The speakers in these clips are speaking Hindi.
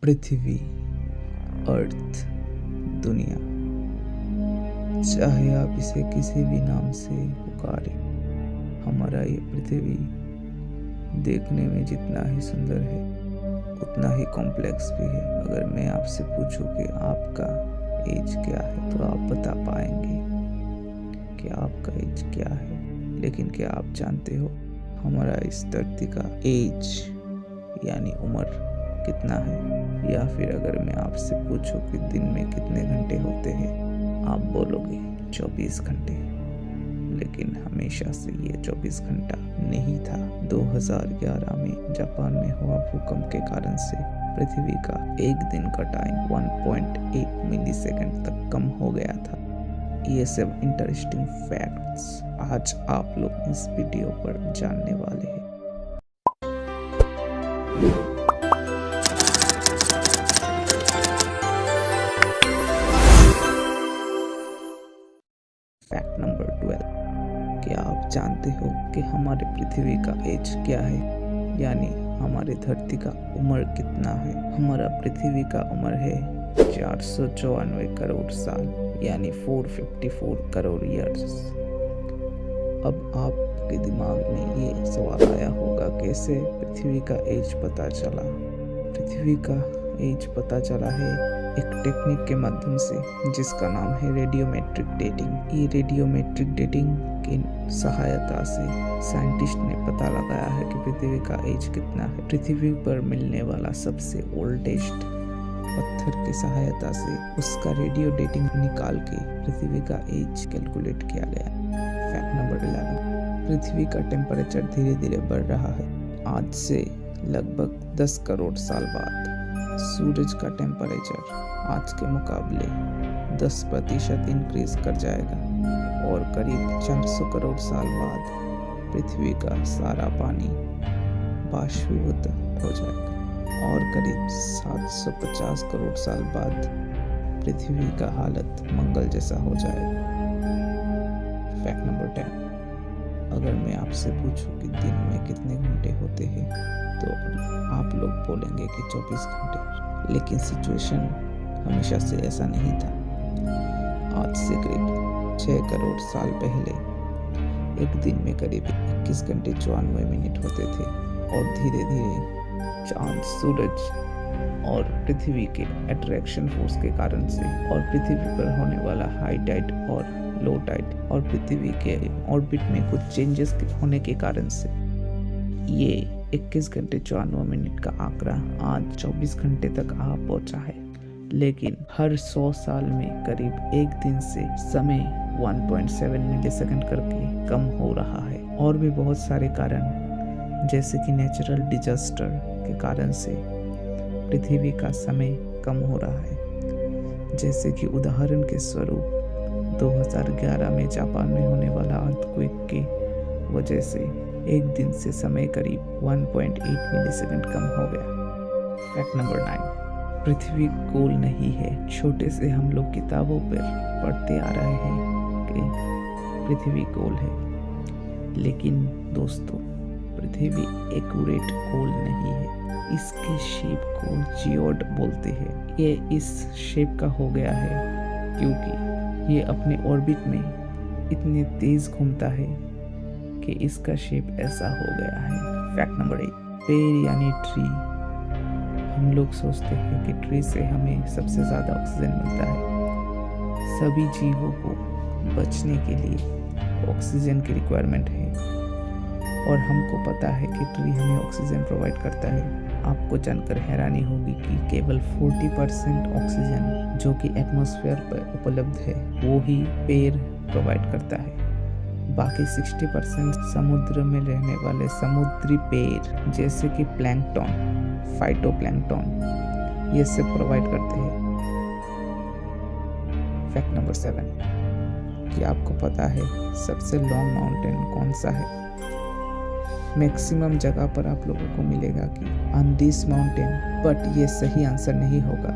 पृथ्वी, अर्थ, दुनिया, चाहे आप इसे किसी भी नाम से पुकारें, हमारा ये पृथ्वी देखने में जितना ही सुंदर है उतना ही कॉम्प्लेक्स भी है। अगर मैं आपसे पूछूं कि आपका एज क्या है तो आप बता पाएंगे कि आपका एज क्या है, लेकिन क्या आप जानते हो हमारा इस धरती का एज यानी उम्र कितना है? या फिर अगर मैं आपसे पूछूं कि दिन में कितने घंटे होते हैं, आप बोलोगे 24 घंटे, लेकिन हमेशा से ये 24 घंटा नहीं था। 2011 में जापान में हुआ भूकंप के कारण से पृथ्वी का एक दिन का टाइम 1.8 मिलीसेकंड तक कम हो गया था। ये सब इंटरेस्टिंग फैक्ट्स आज आप लोग इस वीडियो पर जानने वाले हैं। फैक्ट नंबर 12, क्या आप जानते हो कि हमारे पृथ्वी का एज क्या है, यानी हमारे धरती का उम्र कितना है? हमारा पृथ्वी का उम्र है 494 करोड़ साल, यानी 454 करोड़ ईयर्स। अब आपके दिमाग में ये सवाल आया होगा, कैसे पृथ्वी का एज पता चला? पृथ्वी का एज पता चला है एक टेक्निक के माध्यम से जिसका नाम है रेडियोमेट्रिक डेटिंग। ये रेडियोमेट्रिक डेटिंग की सहायता से साइंटिस्ट ने पता लगाया है कि पृथ्वी का एज कितना है। पृथ्वी पर मिलने वाला सबसे ओल्डेस्ट पत्थर की सहायता से उसका रेडियो डेटिंग निकाल के पृथ्वी का एज कैलकुलेट किया गया। फैक्ट नंबर 11, पृथ्वी का टेम्परेचर धीरे धीरे बढ़ रहा है। आज से लगभग 10 करोड़ साल बाद सूरज का टेम्परेचर आज के मुकाबले 10% इंक्रीज कर जाएगा और करीब 400 करोड़ साल बाद पृथ्वी का सारा पानी बाष्पीभूत हो जाएगा और करीब 750 करोड़ साल बाद पृथ्वी का हालत मंगल जैसा हो जाएगा। फैक्ट नंबर 10, अगर मैं आपसे पूछूं कि दिन में कितने घंटे होते हैं तो आप लोग बोलेंगे कि 24 घंटे, लेकिन सिचुएशन हमेशा से ऐसा नहीं था। आज से करीब 6 करोड़ साल पहले एक दिन में करीब 21 घंटे 54 मिनट होते थे और धीरे धीरे चांद, सूरज और पृथ्वी के अट्रैक्शन फोर्स के कारण से और पृथ्वी पर होने वाला हाई टाइड और लो टाइड और पृथ्वी के ऑर्बिट में कुछ चेंजेस होने के कारण से ये 21 घंटे 54 मिनट का आंकड़ा आज 24 घंटे तक आ पहुंचा है। लेकिन हर 100 साल में करीब एक दिन से समय 1.7 मिलीसेकंड करके कम हो रहा है। और भी बहुत सारे कारण, जैसे कि नेचुरल डिजास्टर के कारण से पृथ्वी का समय कम हो रहा है। जैसे कि उदाहरण के स्वरूप 2011 में जापान में होने वाला अर्थक्वेक के वजह से एक दिन से समय करीब 1.8 मिलीसेकंड कम हो गया। फैक्ट नंबर 9, पृथ्वी गोल नहीं है। छोटे से हम लोग किताबों पर पढ़ते आ रहे हैं कि पृथ्वी गोल है, लेकिन दोस्तों पृथ्वी एक्यूरेट गोल नहीं है। इसके शेप को जियोड बोलते हैं। ये इस शेप का हो गया है क्योंकि ये अपने ऑर्बिट में इतने तेज घूमता है कि इसका शेप ऐसा हो गया है। फैक्ट नंबर 8, पेड़ यानी ट्री। हम लोग सोचते हैं कि ट्री से हमें सबसे ज़्यादा ऑक्सीजन मिलता है। सभी जीवों को बचने के लिए ऑक्सीजन की रिक्वायरमेंट है और हमको पता है कि ट्री हमें ऑक्सीजन प्रोवाइड करता है। आपको जानकर हैरानी होगी कि केवल 40% ऑक्सीजन जो कि एटमॉस्फेयर पर उपलब्ध है वो ही पेड़ प्रोवाइड करता है। बाकी 60% समुद्र में रहने वाले समुद्री पेड़ जैसे कि प्लैंकटन, फाइटोप्लैंकटन, ये सब प्रोवाइड करते हैं। फैक्ट नंबर 7, क्या आपको पता है सबसे लॉन्ग माउंटेन कौन सा है? मैक्सिमम जगह पर आप लोगों को मिलेगा कि अंडीज माउंटेन, बट ये सही आंसर नहीं होगा।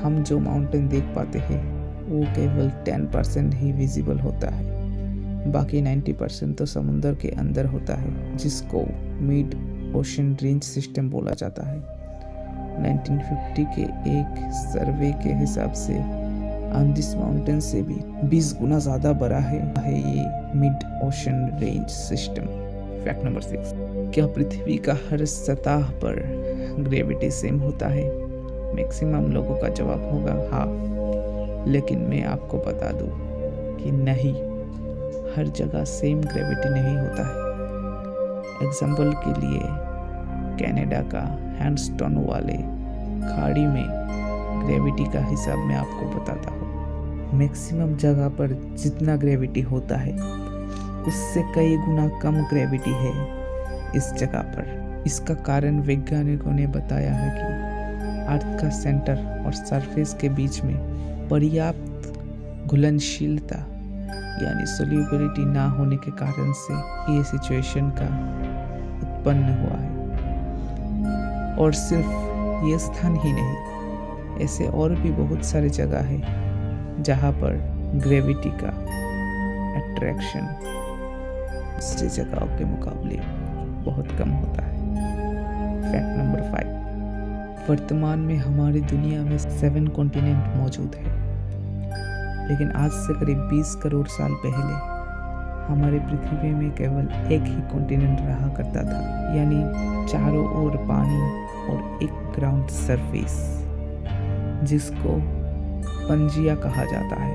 हम जो माउंटेन देख पाते हैं वो केवल 10% ही विजिबल होता है, बाकी 90% तो समुद्र के अंदर होता है, जिसको मिड ओशन रेंज सिस्टम बोला जाता है। 1950 के एक सर्वे के हिसाब से आंदीज माउंटेन से भी 20 गुना ज़्यादा बड़ा है ये mid ocean range system. Fact number 6, क्या पृथ्वी का हर सतह पर ग्रेविटी सेम होता है? मैक्सिमम लोगों का जवाब होगा हाँ, लेकिन मैं आपको बता दूं कि नहीं, हर जगह सेम ग्रेविटी नहीं होता है। एग्जाम्पल के लिए कनाडा का हैंडस्टोन वाले खाड़ी में ग्रेविटी का हिसाब मैं आपको बताता हूँ। मैक्सिमम जगह पर जितना ग्रेविटी होता है उससे कई गुना कम ग्रेविटी है इस जगह पर। इसका कारण वैज्ञानिकों ने बताया है कि अर्थ का सेंटर और सरफेस के बीच में पर्याप्त घुलनशीलता यानी सोल्यूबिलिटी ना होने के कारण से ये सिचुएशन का उत्पन्न हुआ है। और सिर्फ ये स्थान ही नहीं, ऐसे और भी बहुत सारे जगह है जहाँ पर ग्रेविटी का अट्रैक्शन दूसरी जगहों के मुकाबले बहुत कम होता है। फैक्ट नंबर 5, वर्तमान में हमारी दुनिया में 7 कॉन्टिनेंट मौजूद है, लेकिन आज से करीब 20 करोड़ साल पहले हमारे पृथ्वी में केवल एक ही कॉन्टिनेंट रहा करता था, यानी चारों ओर पानी और एक ग्राउंड सरफेस जिसको पंजिया कहा जाता है।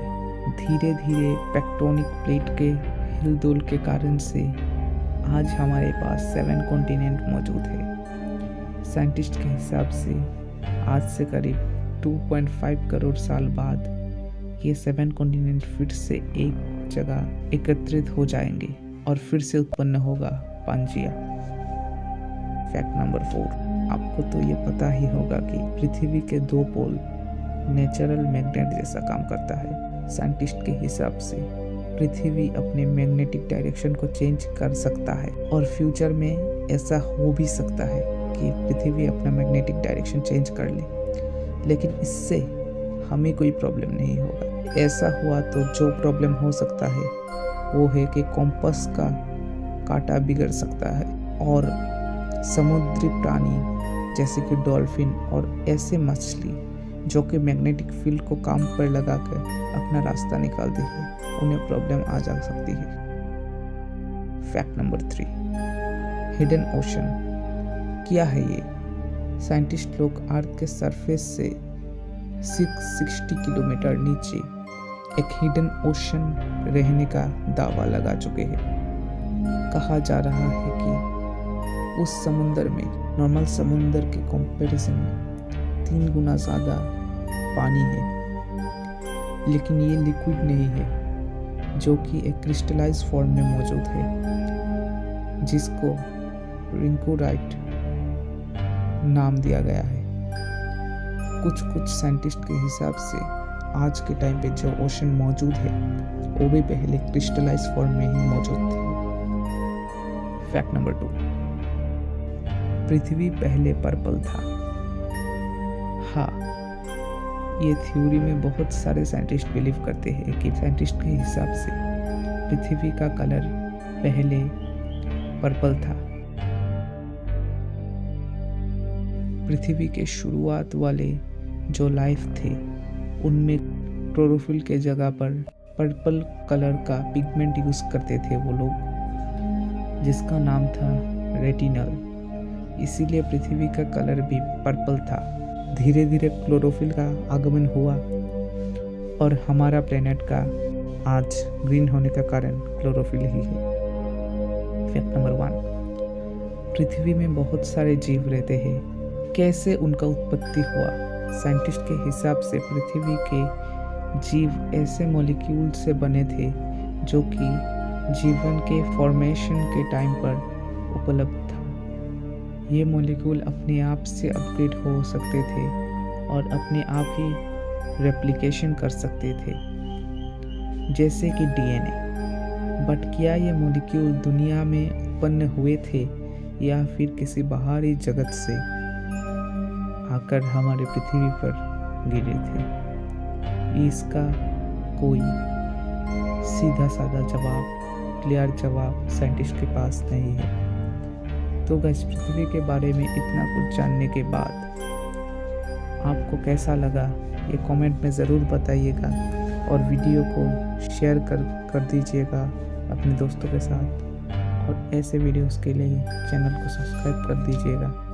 धीरे धीरे टेक्टोनिक प्लेट के हिलडोल के कारण से आज हमारे पास 7 कॉन्टिनेंट मौजूद है। साइंटिस्ट के हिसाब से आज से करीब 2.5 करोड़ साल बाद ये 7 कॉन्टिनेंट फिर से एक जगह एकत्रित हो जाएंगे और फिर से उत्पन्न होगा पांजिया। फैक्ट नंबर 4, आपको तो ये पता ही होगा कि पृथ्वी के 2 पोल नेचुरल मैग्नेट जैसा काम करता है। साइंटिस्ट के हिसाब से पृथ्वी अपने मैग्नेटिक डायरेक्शन को चेंज कर सकता है और फ्यूचर में ऐसा हो भी सकता है कि पृथ्वी अपना मैग्नेटिक डायरेक्शन चेंज कर ले, लेकिन इससे हमें कोई प्रॉब्लम नहीं होगा। ऐसा हुआ तो जो प्रॉब्लम हो सकता है वो है कि कॉम्पास का कांटा बिगड़ सकता है और समुद्री प्राणी जैसे कि डॉल्फिन और ऐसे मछली जो कि मैग्नेटिक फील्ड को काम पर लगाकर अपना रास्ता निकालते हैं, उन्हें प्रॉब्लम आ जा सकती है। फैक्ट नंबर 3, हिडन ओशन क्या है ये? साइंटिस्ट लोग अर्थ के सरफेस से 660 किलोमीटर नीचे एक हिडन ओशन रहने का दावा लगा चुके हैं। कहा जा रहा है कि उस समुंदर में नॉर्मल समुंदर के कंपैरिजन में 3 गुना ज़्यादा पानी है, लेकिन ये लिक्विड नहीं है, जो कि एक क्रिस्टलाइज फॉर्म में मौजूद है, जिसको रिंकोराइट नाम दिया गया है। कुछ साइंटिस्ट के हिसाब से आज के टाइम पे जो ओशन मौजूद है वो भी पहले क्रिस्टलाइज फॉर्म में ही मौजूद थे। फैक्ट नंबर 2, पृथ्वी पहले पर्पल था। हाँ, ये थ्योरी में बहुत सारे साइंटिस्ट बिलीव करते हैं कि साइंटिस्ट के हिसाब से पृथ्वी का कलर पहले पर्पल था। पृथ्वी के शुरुआत वाले जो लाइफ थे उनमें क्लोरोफिल के जगह पर पर्पल कलर का पिगमेंट यूज करते थे वो लोग, जिसका नाम था रेटिनल। इसीलिए पृथ्वी का कलर भी पर्पल था। धीरे धीरे क्लोरोफिल का आगमन हुआ और हमारा प्लेनेट का आज ग्रीन होने का कारण क्लोरोफिल ही है। फैक्ट नंबर 1, पृथ्वी में बहुत सारे जीव रहते हैं। कैसे उनका उत्पत्ति हुआ? साइंटिस्ट के हिसाब से पृथ्वी के जीव ऐसे मॉलिक्यूल से बने थे जो कि जीवन के फॉर्मेशन के टाइम पर उपलब्ध था। ये मॉलिक्यूल अपने आप से अपग्रेड हो सकते थे और अपने आप ही रेप्लिकेशन कर सकते थे, जैसे कि डीएनए। बट क्या ये मॉलिक्यूल दुनिया में उत्पन्न हुए थे या फिर किसी बाहरी जगत से आकर हमारे पृथ्वी पर गिरे थे? इसका कोई सीधा साधा जवाब, क्लियर जवाब साइंटिस्ट के पास नहीं है। तो गाइस, पृथ्वी के बारे में इतना कुछ जानने के बाद आपको कैसा लगा ये कमेंट में ज़रूर बताइएगा और वीडियो को शेयर कर दीजिएगा अपने दोस्तों के साथ और ऐसे वीडियोस के लिए चैनल को सब्सक्राइब कर दीजिएगा।